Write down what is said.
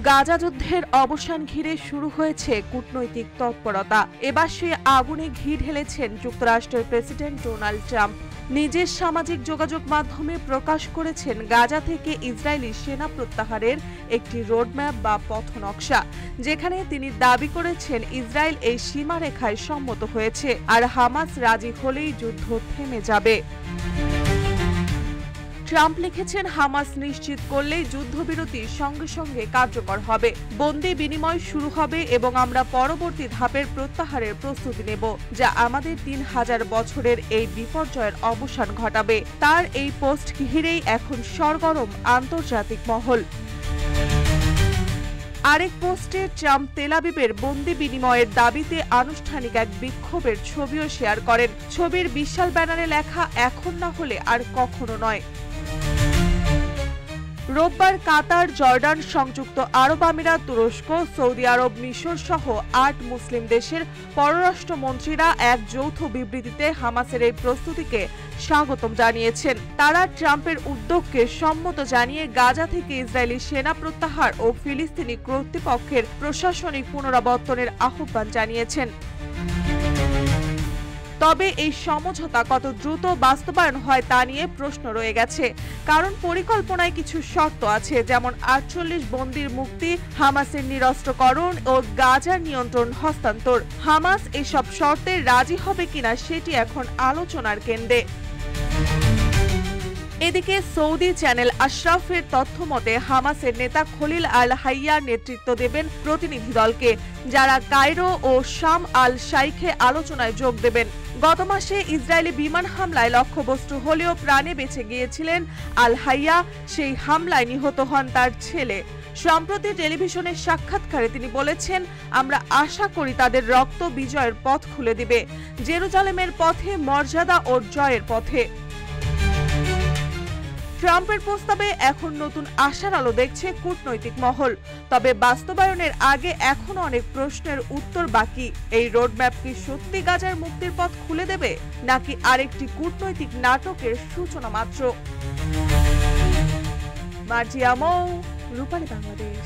গাজা যুদ্ধের অবসান ঘিরে শুরু হয়েছে কূটনৈতিক তৎপরতা। এবার সে আগুনে ঘি ঢেলেছেন যুক্তরাষ্ট্রের প্রেসিডেন্ট ডোনাল্ড ট্রাম্প। নিজের সামাজিক যোগাযোগ মাধ্যমে প্রকাশ করেছেন গাজা থেকে ইসরায়েলি সেনা প্রত্যাহারের একটি রোডম্যাপ বা পথনকশা, যেখানে তিনি দাবি করেছেন ইসরায়েল এই সীমারেখায় সম্মত হয়েছে আর হামাস রাজি হলেই যুদ্ধ থেমে যাবে। ট্রাম্প লিখেছেন, হামাস নিশ্চিত করলেই যুদ্ধবিরতি সঙ্গে সঙ্গে কার্যকর হবে, বন্দি বিনিময় শুরু হবে এবং আমরা পরবর্তী ধাপের প্রত্যাহারের প্রস্তুতি নেব, যা আমাদের 3000 বছরের এই বিপর্যয়ের অবসান ঘটাবে। তার এই পোস্ট ঘিরেই এখন সরগরম আন্তর্জাতিক মহল। আরেক পোস্টে ট্রাম্প তেল আবিবের বন্দি বিনিময়ের দাবিতে আনুষ্ঠানিক এক বিক্ষোভের ছবিও শেয়ার করেন। ছবির বিশাল ব্যানারে লেখা, এখন না হলে আর কখনো নয়। রোববার কাতার, জর্ডান, সংযুক্ত আরব আমিরাত, তুরস্ক, সৌদি আরব, মিশর সহ 8 মুসলিম দেশের পররাষ্ট্রমন্ত্রীরা এক যৌথ বিবৃতিতে হামাসের এই প্রস্তুতিকে স্বাগতম জানিয়েছেন। তারা ট্রাম্পের উদ্যোগকে সম্মত জানিয়ে গাজা থেকে ইসরায়েলি সেনা প্রত্যাহার ও ফিলিস্তিনি কর্তৃপক্ষের প্রশাসনিক পুনরাবর্তনের আহ্বান জানিয়েছেন। তবে এই সমঝোতা কত দ্রুত বাস্তবায়ন হয় তা নিয়ে প্রশ্ন রয়ে গেছে, কারণ পরিকল্পনায় কিছু শর্ত আছে, যেমন 48 বন্দির মুক্তি, হামাসের নিরস্ত্রকরণ ও গাজার নিয়ন্ত্রণ হস্তান্তর। হামাস এসব শর্তে রাজি হবে কিনা সেটি এখন আলোচনার কেন্দ্রে। এদিকে সৌদি চ্যানেল আশরাফের তথ্য মতে হামাসের নেতা খলিল আল হাইয়া নেতৃত্ব দেবেন প্রতিনিধি দলকে, যারা কায়রো ও শাম আল শাইখে আলোচনায় যোগ দেবেন। গত মাসে ইসরায়েলি বিমান হামলায় লক্ষ্যবস্তু হলেও প্রাণে বেঁচে গিয়েছিলেন আল হাইয়া। সেই হামলায় নিহত হন তার ছেলে। সম্প্রতি টেলিভিশনের সাক্ষাৎকারে তিনি বলেছেন, আমরা আশা করি তাদের রক্ত বিজয়ের পথ খুলে দিবে, জেরুজালেমের পথে, মর্যাদা ও জয়ের পথে। ট্রাম্পের প্রস্তাবে এখন নতুন আশার আলো দেখছে কূটনৈতিক মহল। তবে বাস্তবায়নের আগে এখনো অনেক প্রশ্নের উত্তর বাকি। এই রোডম্যাপ কি সত্যি গাজার মুক্তির পথ খুলে দেবে, নাকি আরেকটি কূটনৈতিক নাটকের সূচনা মাত্র? মার্জিয়া মৌ, রূপালী বাংলাদেশ।